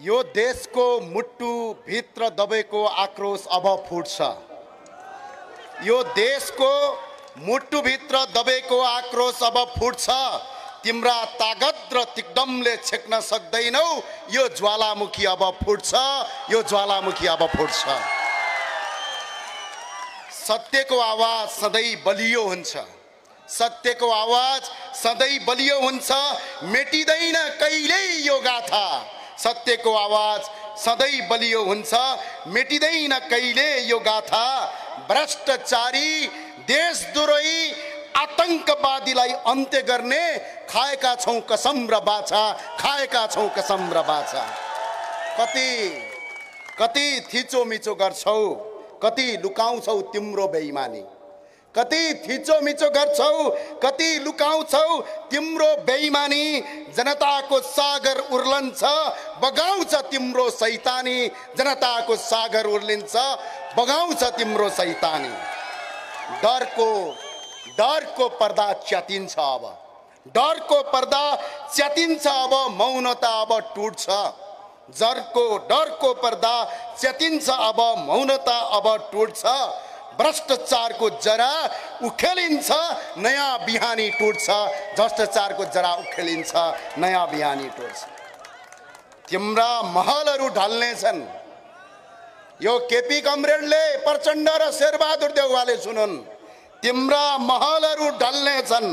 यो देशको मुट्टु भित्र दबेको आक्रोश अब फुट्छ। यो देशको मुट्टु भित्र दबेको आक्रोश अब फुट्छ। तिम्रा तागत र तिक्दमले छेक्न सक्दैनौ। यो ज्वालामुखी अब फुट्छ। यो ज्वालामुखी अब फुट्छ। सत्यको आवाज सधैँ बलियो हुन्छ। सत्यको आवाज सधैँ बलियो हुन्छ। मेटिँदैन कहिल्यै यो गाथा। सत्यको आवाज सधैँ बलियो हुन्छ। मेटिँदैन कहिले यो गाथा। भ्रष्टाचारी देशद्रोही आतंकवादीलाई अन्त्य गर्ने खाएका छौं कसम र बाछा। खाएका छौं कसम र बाछा। कति थिचोमिचो गर्छौ, कति लुकाउँछौ तिम्रो बेइमानी। कति थिचोमिचो गर्छौ, कति लुकाउँछौ तिम्रो बेइमानी। जनताको सागर उर्लन्छ, बगाउँछ तिम्रो शैतानी। जनताको सागर उर्लिन्छ, बगाउँछ तिम्रो शैतानी। डरको पर्दा च्यातिन्छ अब। डरको पर्दा च्यातिन्छ अब। मौनता अब टुट्छ। डरको पर्दा च्यातिन्छ अब। मौनता अब टुट्छ। भ्रष्टाचारको जरा उखेलिन्छ, नयाँ बिहानी टुट्छ। भ्रष्टाचारको जरा उखेलिन्छ, नयाँ बिहानी टुट्छ। तिम्रा महलहरू ढल्नेछन्। यो केपी कमरेडले प्रचण्ड र शेरबहादुर देउवाले सुनुन्। तिम्रा महलहरू ढल्नेछन्।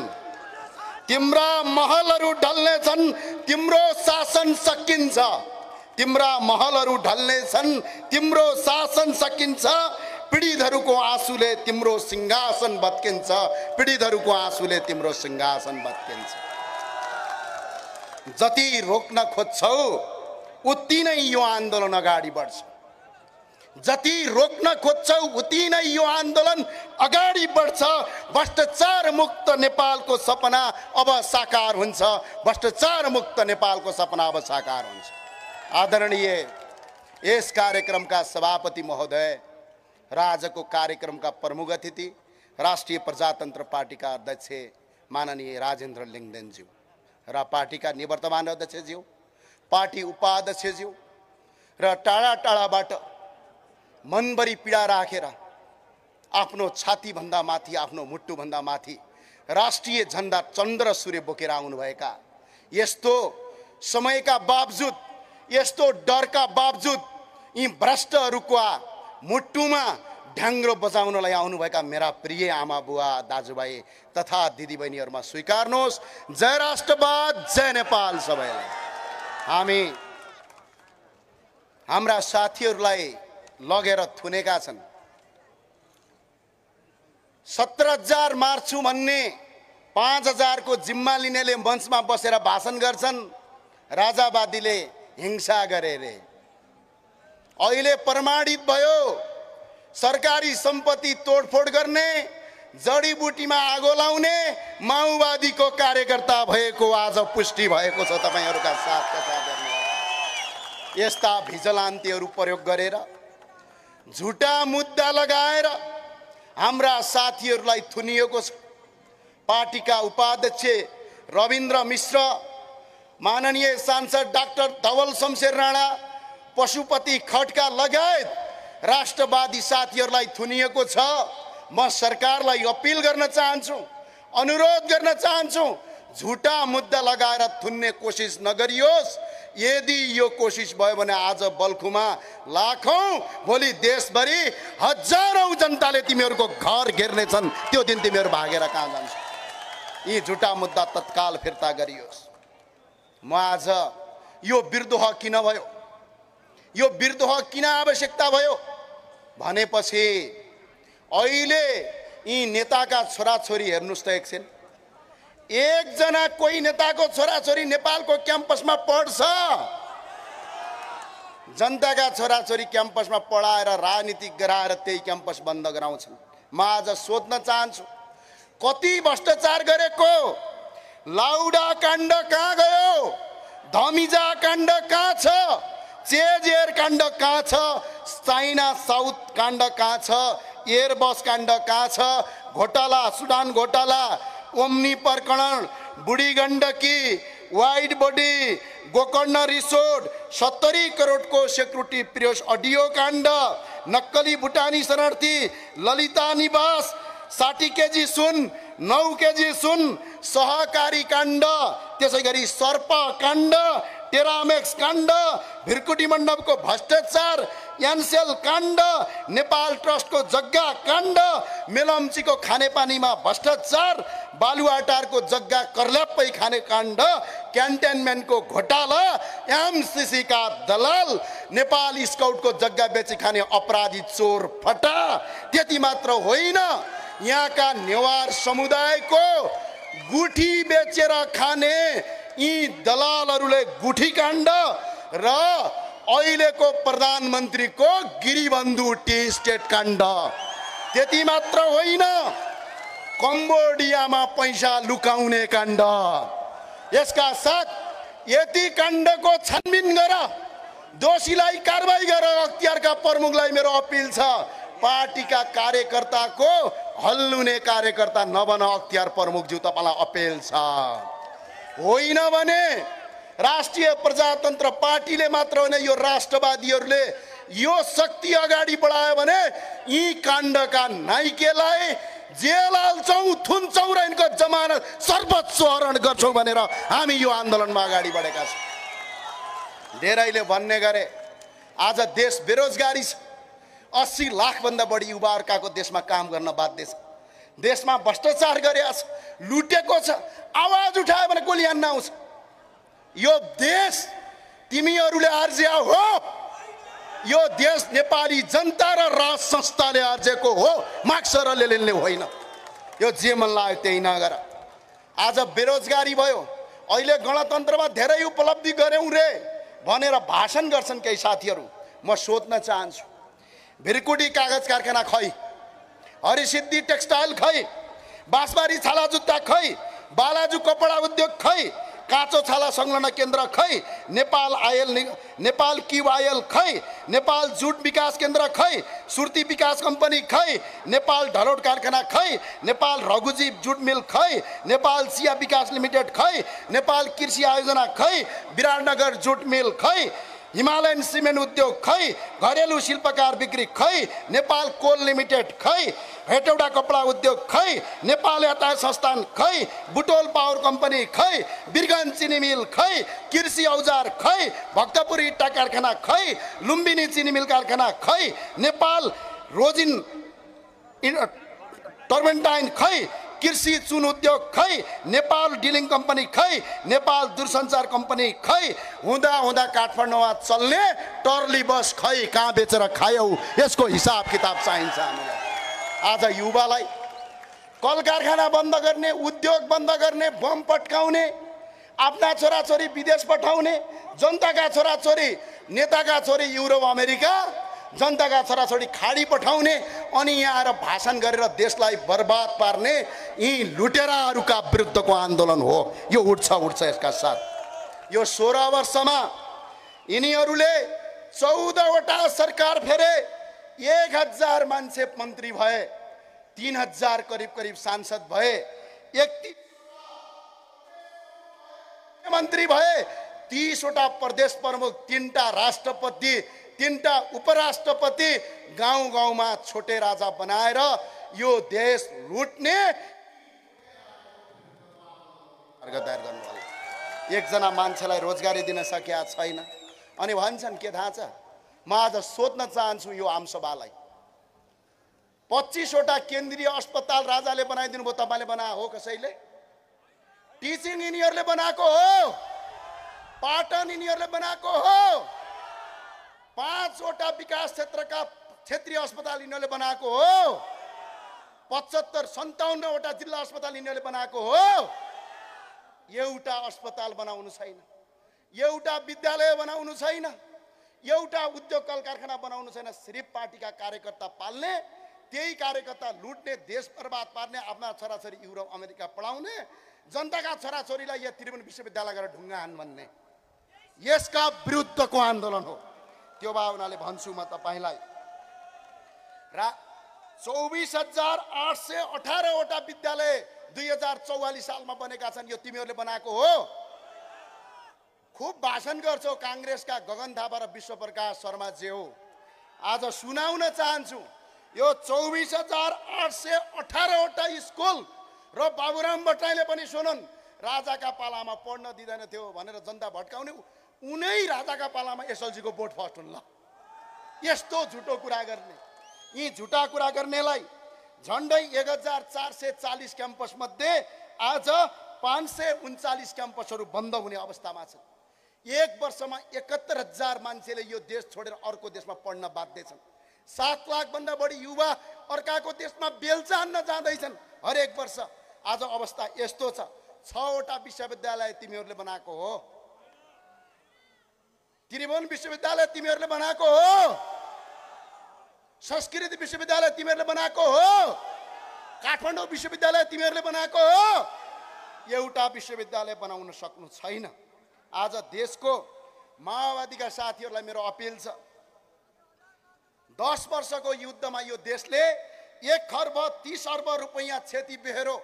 तिम्रा महलहरू ढल्नेछन्। तिम्रो शासन सकिन्छ। तिम्रा महलहरू ढल्नेछन्। तिम्रो शासन सकिन्छ। पीडितहरूको आँसुले तिम्रो सिंहासन भत्किन्छ। पीडितहरूको आँसुले तिम्रो सिंहासन भत्किन्छ। जति रोक्न खोज्छौ उति नै यो आन्दोलन अगाडि बढ्छ। जति रोक्न खोज्छौ उति नै यो आन्दोलन अगाडि बढ्छ। भ्रष्टाचार मुक्त नेपालको सपना अब साकार हुन्छ। भ्रष्टाचार मुक्त नेपालको सपना अब साकार हुन्छ। आदरणीय यस कार्यक्रमका सभापति महोदय र आजको कार्यक्रमका प्रमुख अतिथि राष्ट्रिय प्रजातन्त्र पार्टीका अध्यक्ष माननीय राजेन्द्र लिङ्गदेनज्यू र पार्टीका निवर्तमान अध्यक्षज्यू, पार्टी उपाध्यक्षज्यू र टाढा टाढाबाट मनभरि पीडा राखेर आफ्नो छातीभन्दा माथि, आफ्नो मुट्टुभन्दा माथि राष्ट्रिय झण्डा चन्द्र सूर्य बोकेर आउनुभएका, यस्तो समयका बावजुद, यस्तो डरका बावजुद यी भ्रष्टहरूका मुट्टुमा ढ्याङ्ग्रो बजाउनलाई आउनुभएका मेरा प्रिय आमा बुवा दाजुभाइ तथा दिदीबहिनीहरूमा स्वीकार्नुहोस्। जय राष्ट्रवाद, जय नेपाल। सबैलाई हामी हाम्रा साथीहरूलाई लगेर थुनेका छन्। 17,000 मार्छु भन्ने 5,000 को जिम्मा लिनेले मञ्चमा बसेर भाषण गर्छन्। राजावादीले हिंसा गरे रे। अहिले प्रमाणित भयो सरकारी सम्पत्ति तोडफोड गर्ने, जडीबुटीमा आगो लाउने माओवादीको कार्यकर्ता भएको आज पुष्टि भएको छ। तपाईहरुका साथका साथहरु यस्ता भिजिलान्तीहरू प्रयोग गरेर झुटा मुद्दा लगाएर हाम्रा साथीहरूलाई थुनिएको छ। पार्टीका उपाध्यक्ष रविन्द्र मिश्र, माननीय सांसद डाक्टर धवल शमशेर राणा, पशुपति खड्का लगायत राष्ट्रवादी साथीहरूलाई थुनिएको छ। म सरकारलाई अपील गर्न चाहन्छु, अनुरोध गर्न चाहन्छु, झुटा मुद्दा लगाएर थुन्ने कोसिस नगरियोस्। यदि यो कोसिस भयो भने आज बल्खुमा लाखौं, भोलि देशभरि हजारौं जनताले तिमीहरूको घर घेर्ने छन्। त्यो दिन तिमीहरू भागेर कहाँ जान्छौ? यी झुटा मुद्दा तत्काल फिर्ता गरियोस्। म आज यो विद्रोह किन भयो, यो विद्रोह किन आवश्यकता भयो भनेपछि अहिले यी नेताका छोराछोरी हेर्नुस् त एकछिन। एकजना कोही नेताको छोराछोरी नेपालको क्याम्पसमा पढ्छ। जनताका छोराछोरी क्याम्पसमा पढाएर राजनीति गराएर त्यही क्याम्पस बन्द गराउँछन्। म आज सोध्न चाहन्छु, कति भ्रष्टाचार गरेको? लाउडा काण्ड कहाँ गयो? धमिजा काण्ड कहाँ छ? चेजेर काण्ड कहाँ छ? चाइना साउथ काण्ड कहाँ छ? एयरबस काण्ड कहाँ छ? घोटाला, सुडान घोटाला, ओम्नी प्रकरण, बुढी Gandaki, wide body Gokarna resort 70 crore को सिक्योरिटी प्रियोस ऑडियो काण्ड नक्कली भुटानी शरणार्थी ललिता निवास 60 केजी सुन 9 केजी सुन सहकारी काण्ड त्यसैगरी सर्प काण्ड टेरामेक्स काण्ड भिरकुटी मण्डपको भ्रष्टाचार एनसेल काण्ड नेपाल ट्रस्टको जग्गा काण्ड मेलम्चीको खानेपानीमा भ्रष्टाचार बालुवाटारको जग्गा कर्ल्याप्पै खाने काण्ड क्यान्टनमेन्टको घोटाला एमसीसी का दलाल नेपाल स्काउटको जग्गा बेची खाने अपराधी चोर फटा त्यति मात्र होइन यहाँका नेवार समुदायको गुठी बेचेर खाने यी दलालहरूले गुठी काण्ड र अहिलेको प्रधानमन्त्रीको गिरिबन्धु टी स्टेट काण्ड त्यति मात्र होइन कम्बोडियामा पैसा लुकाउने काण्ड यसका साथ यति काण्डको छानबिन गर दोषीलाई कारबाही गर अख्तियारका प्रमुखलाई मेरो अपिल छ पार्टीका कार्यकर्ताको हल्लुने कार्यकर्ता नबन अख्तियार प्रमुखज्यू तपाईलाई अपिल छ होइन भने राष्ट्रिय प्रजातन्त्र पार्टीले मात्र होइन यो राष्ट्रवादीहरूले यो शक्ति अगाडि बढायो भने यी काण्डका नाइकेलाई जेल हाल्छौँ थुन्छौँ र यिनको जमानत सर्वोच्च हरण गर्छौँ भनेर हामी यो आन्दोलनमा अगाडि बढेका छौँ। धेरैले भन्ने गरे आज देश बेरोजगारी छ 80 लाख भन्दा बढी युवाहरूका देशमा काम गर्न बाध्य छ देशमा भ्रष्टाचार गरेको छ लुटेको छ आवाज उठायो भने गोली हान्न आउँछ यो देश तिमीहरूले आर्जिया हो यो देश नेपाली जनता र राज संस्थाले आर्जेको हो मार्क्स र लेनिनले होइन यो जे मन लाग्यो त्यही नगर आज बेरोजगारी भयो अहिले गणतन्त्रमा धेरै उपलब्धि गर्यौं रे भनेर भाषण गर्छन् केही साथीहरू म सोध्न चाहन्छु भिरकुटी कागज कारखाना खै हरिसिद्धि टेक्सटाइल खै बाँसबारी छाला जुत्ता खै बालाजु कपडा उद्योग खै काँचो छाला संलग्न केन्द्र खै नेपाल क्युब आयल खै नेपाल जुट विकास केन्द्र खै सुर्ती विकास कम्पनी खै नेपाल ढलोट कारखाना खै नेपाल रघुजीव जुट मिल खै नेपाल चिया विकास लिमिटेड खै नेपाल कृषि आयोजना खै विराटनगर जुट मिल खै हिमालयन सिमेन्ट उद्योग खै घरेलु शिल्पकार बिक्री खै नेपाल कोल लिमिटेड खै हेटौडा कपडा उद्योग खै नेपाल यातायात संस्थान खै बुटोल पावर कम्पनी खै बिरगञ्ज चिनी मिल खै कृषि औजार खै भक्तपुर इट्टा कारखाना खै लुम्बिनी चिनी मिल कारखाना खै नेपाल रोजिन टर्मेन्टाइन खै कृषि चुन उद्योग खै नेपाल डिलिङ कम्पनी खै नेपाल दूरसञ्चार कम्पनी खै हुँदा हुँदा काठमाडौँमा चल्ने टर्ली बस खै कहाँ बेचेर खायौ यसको हिसाब किताब चाहिन्छ हामीलाई आज युवालाई कल कारखाना बन्द गर्ने उद्योग बन्द गर्ने बम पट्काउने आफ्ना छोराछोरी विदेश पठाउने जनताका छोराछोरी नेताका छोरी युरोप अमेरिका जनताका छोराछोरी खाडी पठाउने अनि यहाँ आएर भाषण गरेर देशलाई बर्बाद पार्ने यी लुटेराहरूका विरुद्धको आन्दोलन हो यो उठ्छ यसका साथ यो 16 वर्षमा यिनीहरूले 14 वटा सरकार फेरे 1000 मान्छे मन्त्री भए 3000 करिब सांसद भए 31 मन्त्री भए 30 वटा प्रदेश प्रमुख 3टा राष्ट्रपति 3टा उपराष्ट्रपति गाउँ गाउँमा छोटे राजा बनाएर यो देश लुट्ने एकजना मान्छेलाई रोजगारी दिन सकेका छैन अनि भन्छन् के थाहा छ म आज सोध्न चाहन्छु यो आमसभालाई 25 वटा केन्द्रीय अस्पताल राजाले बनाइदिनु भयो तपाईले बनाए हो कसैले टिचिङ यिनीहरूले बनाएको हो पाटन यिनीहरूले बनाएको हो 5 वटा विकास क्षेत्रका क्षेत्रीय अस्पताल यिनीहरूले बनाएको हो 57 वटा जिल्ला अस्पताल यिनीहरूले बनाएको हो एउटा अस्पताल बनाउनु छैन एउटा विद्यालय बनाउनु छैन एउटा उद्योग कल कारखाना बनाउनु छैन सिर्फ पार्टीका कार्यकर्ता पाल्ने त्यही कार्यकर्ता लुट्ने देश बर्बाद पार्ने आफ्ना छोराछोरी युरोप अमेरिका पढाउने जनताका छोराछोरीलाई यहाँ त्रिभुवन विश्वविद्यालय गएर ढुङ्गा हान भन्ने यसका विरुद्धको आन्दोलन हो त्यो भावनाले भन्छु म तपाईलाई 24,818 वटा विद्यालय 2044 सालमा बनेका छन् यो तिमीहरूले बनाएको हो खुब भाषण गर्छौ काङ्ग्रेसका गगन थापा र विश्वप्रकाश शर्मा जे हो। आज सुनाउन चाहन्छु यो 24,818वटा स्कुल र बाबुराम भट्टराईले पनि सुनुन्, राजाका पालामा पढ्न दिँदैन थियो भनेर जनता भट्काउने उनै राजाका पालामा एसएलसीको बोर्ड फर्स्ट हुन्। ल यस्तो झुटो कुरा गर्ने, यी झुटा कुरा गर्नेलाई झन्डै 1440 क्याम्पस मध्ये आज 539 क्याम्पसहरू बन्द हुने अवस्थामा छन्। एक वर्षमा 71,000 मान्छेले यो देश छोडेर अर्को देशमा पढ्न बाध्य छन्। 7 लाखभन्दा बढी युवा अर्काको देशमा बेलचा हान्न जाँदैछन् हरेक वर्ष। आज अवस्था यस्तो छ। 6वटा विश्वविद्यालय तिमीहरूले बनाएको हो, त्रिभुवन विश्वविद्यालय तिमीहरूले बनाएको हो, संस्कृत विश्वविद्यालय तिमीहरूले बनाएको हो, काठमाडौँ विश्वविद्यालय तिमीहरूले बनाएको हो। एउटा विश्वविद्यालय बनाउन सक्नु छैन। आज देशको माओवादीका साथीहरूलाई मेरो अपिल छ, 10 वर्षको युद्धमा यो देशले 1 खर्ब 30 अर्ब रुपैयाँ क्षति बेहोरो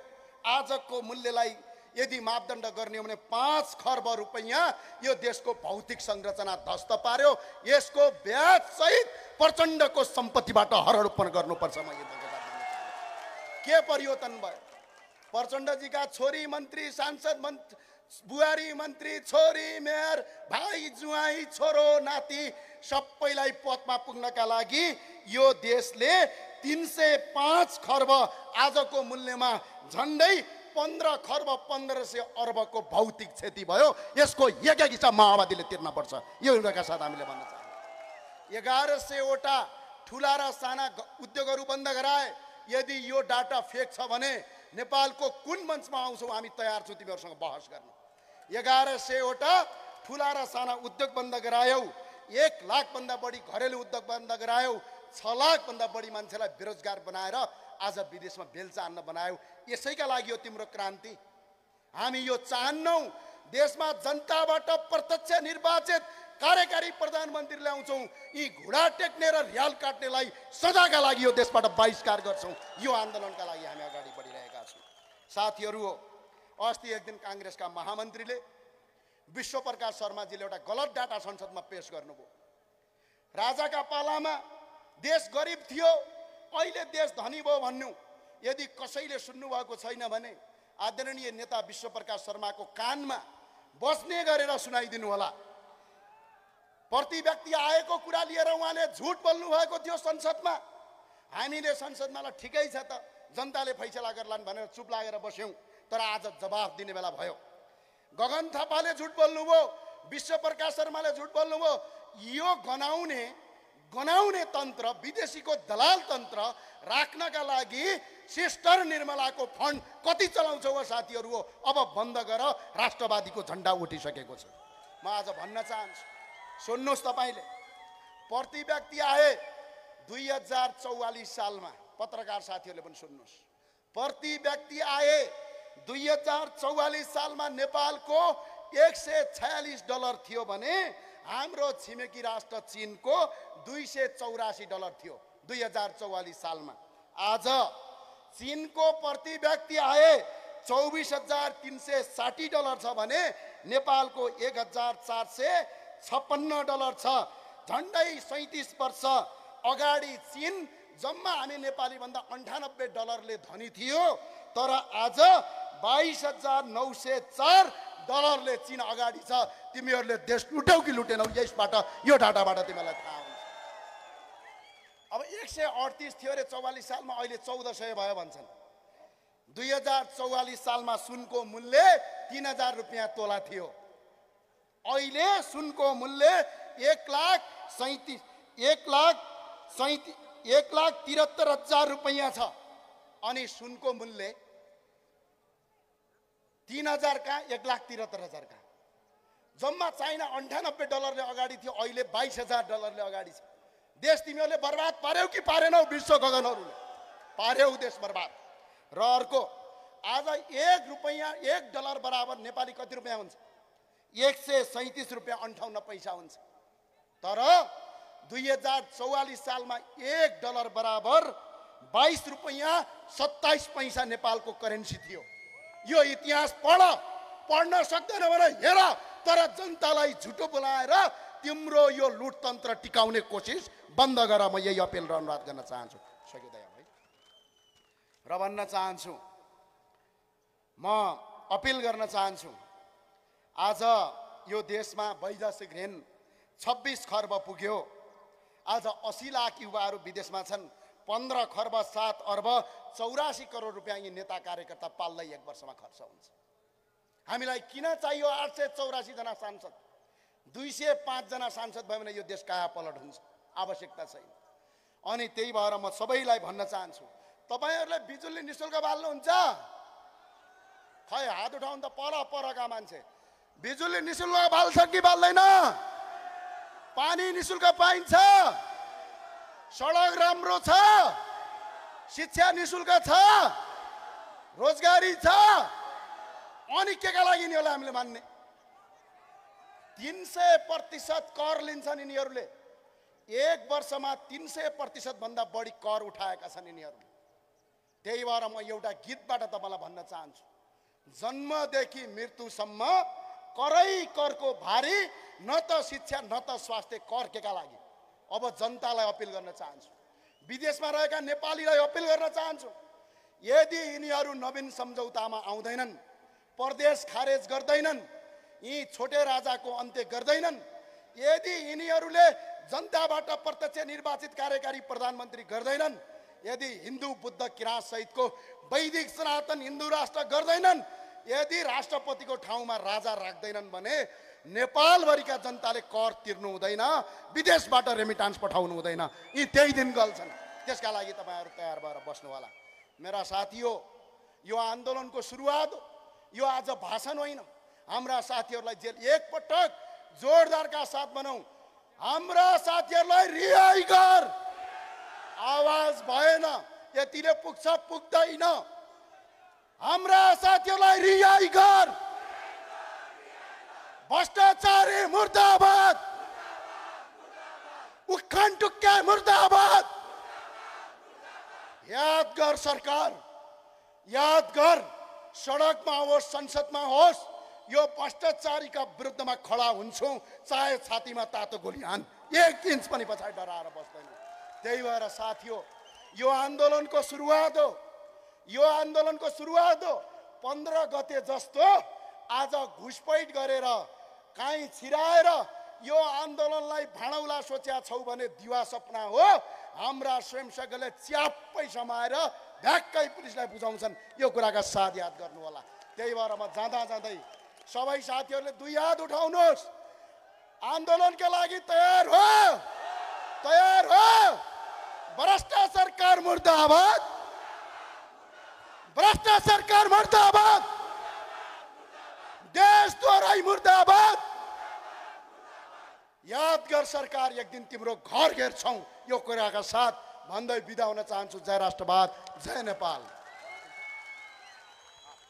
आजको मूल्यलाई यदि मापदण्ड गर्ने हो भने 5 खर्ब रुपैयाँ यो देशको भौतिक संरचना ध्वस्त पार्यो। यसको ब्याज सहित प्रचण्डको सम्पत्तिबाट हडहडपन गर्नुपर्छ। म यो के परिवर्तन भयो? प्रचण्डजीका छोरी मन्त्री, सांसद, बुहारी मन्त्री, छोरी मेयर, भाइ जुवाई, छोरो नाति सबैलाई पदमा पुग्नका लागि यो देशले 305 खर्ब आजको मूल्यमा झन्डै 15 खर्ब 1500 अर्बको भौतिक क्षति भयो। यसको एक हिस्सा माओवादीले तिर्न पर्छ। यो एउटाका साथ हामीले भन्न चाहन्छौँ। 1100वटा ठुला र साना उद्योगहरू बन्द गराए। यदि यो डाटा फेक छ भने नेपालको कुन मञ्चमा आउँछौ हामी तयार छौँ तिमीहरूसँग बहस गर्न। 1100वटा ठुला र साना उद्योग बन्द गरायौ, 1 लाखभन्दा बढी घरेलु उद्योग बन्द गरायौ, 6 लाखभन्दा बढी मान्छेलाई बेरोजगार बनाएर आज विदेशमा बेलचा हान्न बनायौ। यसैका लागि हो तिम्रो क्रान्ति। हामी यो चाहन्नौ देशमा जनताबाट प्रत्यक्ष निर्वाचित कार्यकारी प्रधानमन्त्री ल्याउँछौँ। यी घुडा टेक्ने र र्याल काट्नेलाई सजाका लागि यो देशबाट बहिष्कार गर्छौँ। यो आन्दोलनका लागि हामी अगाडि बढिरहेका छौँ। साथीहरू हो, अस्ति एक दिन काङ्ग्रेसका महामन्त्रीले विश्वप्रकाश शर्माजीले एउटा गलत डाटा संसदमा पेश गर्नुभयो। राजाका पालामा देश गरिब थियो, अहिले देश धनी भयो भन्नु यदि कसैले सुन्नुभएको छैन भने आदरणीय नेता विश्वप्रकाश शर्माको कानमा बस्ने गरेर सुनाइदिनु होला। प्रति व्यक्ति आएको कुरा लिएर उहाँले झुट बोल्नु भएको थियो संसदमा। हामीले संसदमा ल ठिकै छ त, जनताले फैसला गर्लान् भनेर चुप लागेर बस्यौँ। तर आज जवाफ दिने बेला भयो। गगन थापाले झुट बोल्नुभयो, विश्वप्रकाश शर्माले झुट बोल्नुभयो। यो गनाउने तन्त्र, विदेशीको दलाल तन्त्र राख्नका लागि सिस्टर निर्मलाको फन्ड कति चलाउँछौ साथीहरू हो? अब बन्द गर। राष्ट्रवादीको झन्डा उठिसकेको छ। म आज भन्न चाहन्छु, सुन्नुहोस् तपाईँले, प्रति व्यक्ति आए 2044 सालमा, पत्रकार साथीहरूले पनि सुन्नुहोस्, प्रति व्यक्ति आए 2044 सालमा नेपालको $146 थियो भने हाम्रो छिमेकी राष्ट्र चीनको $284 थियो 2044 सालमा। आज चीनको प्रति व्यक्ति आए $24,360 छ भने नेपालको $1,456 छ। झन्डै 37 वर्ष अगाडि चीन जम्मा हामी नेपाली भन्दा $98 धनी थियो, तर आज $22,904 चीन अगाडि छ। तिमीहरूले देश लुट्यौ कि लुटेनौ? यसबाट, यो डाटाबाट तिमीलाई थाहा हुन्छ। अब 138 थियो अरे 44 सालमा, अहिले 1400 भयो भन्छन्। 2044 सालमा सुनको मूल्य 3000 रुपियाँ तोला थियो। अहिले सुनको मूल्य 1,73,000 रुपियाँ छ। अनि सुनको मूल्य 3000 का 1,73,000 का। जम्मा चाइना $98 अगाडि थियो, अहिले $22,000 अगाडि छ। देश तिमीहरूले बर्बाद पार्यौ कि पारेनौ? विश्व गगनहरूले पार्यौ देश बर्बाद। र अर्को, आज $1 बराबर नेपाली कति रुपियाँ हुन्छ? 137 रुपियाँ 58 पैसा हुन्छ। तर 2044 सालमा $1 बराबर 22 रुपियाँ 27 पैसा नेपालको करेन्सी थियो। यो इतिहास पढ्न सक्दैन भने हेर, तर जनतालाई झुटो बोलाएर तिम्रो यो लुटतन्त्र टिकाउने कोसिस बन्द गर। म यही अपिल र अनुरोध गर्न चाहन्छु। सक्यो दया भाइ र भन्न चाहन्छु, म अपिल गर्न चाहन्छु, आज यो देशमा वैदेशिक ऋण 26 खर्ब पुग्यो। आज 80 लाख युवाहरू विदेशमा छन्। 15 खर्ब 7 अर्ब 84 करोड रुपियाँ यी नेता कार्यकर्ता पाल्दै 1 वर्षमा खर्च हुन्छ। हामीलाई किन चाहियो 884 जना सांसद? 205 जना सांसद भयो भने यो देश काया पलट हुन्छ। आवश्यकता छैन। अनि त्यही भएर म सबैलाई भन्न चाहन्छु, तपाईहरुले बिजुली निशुल्क बाल्नुहुन्छ? खै हात उठाउनु त परका मान्छे। बिजुली निशुल्क बाल्छ कि बाल्दैन? पानी निशुल्क पाइन्छ? सडक राम्रो छ? शिक्षा निशुल्क छ? रोजगारी छ? अनि केका लागि नि होला हामीले मान्ने? 300% कर लिन्छन् यिनीहरूले। 1 वर्षमा 300% भन्दा बढी कर उठाएका छन् यिनीहरूले। त्यही भएर म एउटा गीतबाट तपाईलाई भन्न चाहन्छु, जन्मदेखि मृत्युसम्म करै करको भारी, न त शिक्षा न त स्वास्थ्य, कर केका लागि? अब जनतालाई अपिल गर्न चाहन्छु, विदेशमा रहेका नेपालीलाई अपिल गर्न चाहन्छु, यदि यिनीहरू नवीन सम्झौतामा आउँदैनन्, परदेश खारेज गर्दैनन्, यी छोटे राजाको अन्त्य गर्दैनन्, यदि यिनीहरूले जनताबाट प्रत्यक्ष निर्वाचित कार्यकारी प्रधानमन्त्री गर्दैनन्, यदि हिन्दू बुद्ध किराँत सहितको वैदिक सनातन हिन्दू राष्ट्र गर्दैनन्, यदि राष्ट्रपतिको ठाउँमा राजा राख्दैनन् भने नेपालभरिका जनताले कर तिर्नु हुँदैन, विदेशबाट रेमिटान्स पठाउनु हुँदैन। यी त्यही दिन गल्छन्। त्यसका लागि तपाईहरु तयार भएर बस्नु होला। मेरा साथीहो, यो आन्दोलनको सुरुवात हो, यो आज भाषण होइन। हाम्रा साथीहरूलाई जेल एकपटक जोरदारका साथ बनाऊ। हाम्रा साथीहरूलाई रिहाई गर। आवाज भएन, यतिले पुग्छ पुग्दैन। हाम्रा साथीहरूलाई रिहाई गर। भ्रष्टाचारी मुर्दाबाद, उखान टुक्का मुर्दाबाद। याद गर सरकार, याद गर। सडकमा होस्, संसदमा होस्, यो भ्रष्टाचारीका विरुद्धमा खडा हुन्छौँ, चाहे छातीमा तातो गोली हान, 1 इन्च पनि पछाडि डराएर बस्दैन। त्यही भएर साथीहो, यो आन्दोलनको सुरुवात हो, यो आन्दोलनको सुरुवात हो। 15 गते जस्तो आज घुसपैठ गरेर, काहीँ छिराएर यो आन्दोलनलाई भाँडौला सोचेका छौ भने दिवा सपना हो। हाम्रा स्वयंसेवकले च्याप्पै समाएर ढ्याक्कै पुलिसलाई बुझाउँछन्। यो कुराका साथ याद गर्नु होला। त्यही भएर म जाँदा जाँदै सबै साथीहरूले 2 हात उठाउनुहोस्। आन्दोलनका लागि तयार हो, तयार हो। भ्रष्ट सरकार मुर्दाबाद, भ्रष्ट सरकार मुर्दाबाद, देशद्रोही मुर्दाबाद। याद गर सरकार, एक दिन तिम्रो घर घेर्छौं। यो कुराका साथ भन्दै बिदा हुन चाहन्छु। जय राष्ट्रवाद, जय नेपाल।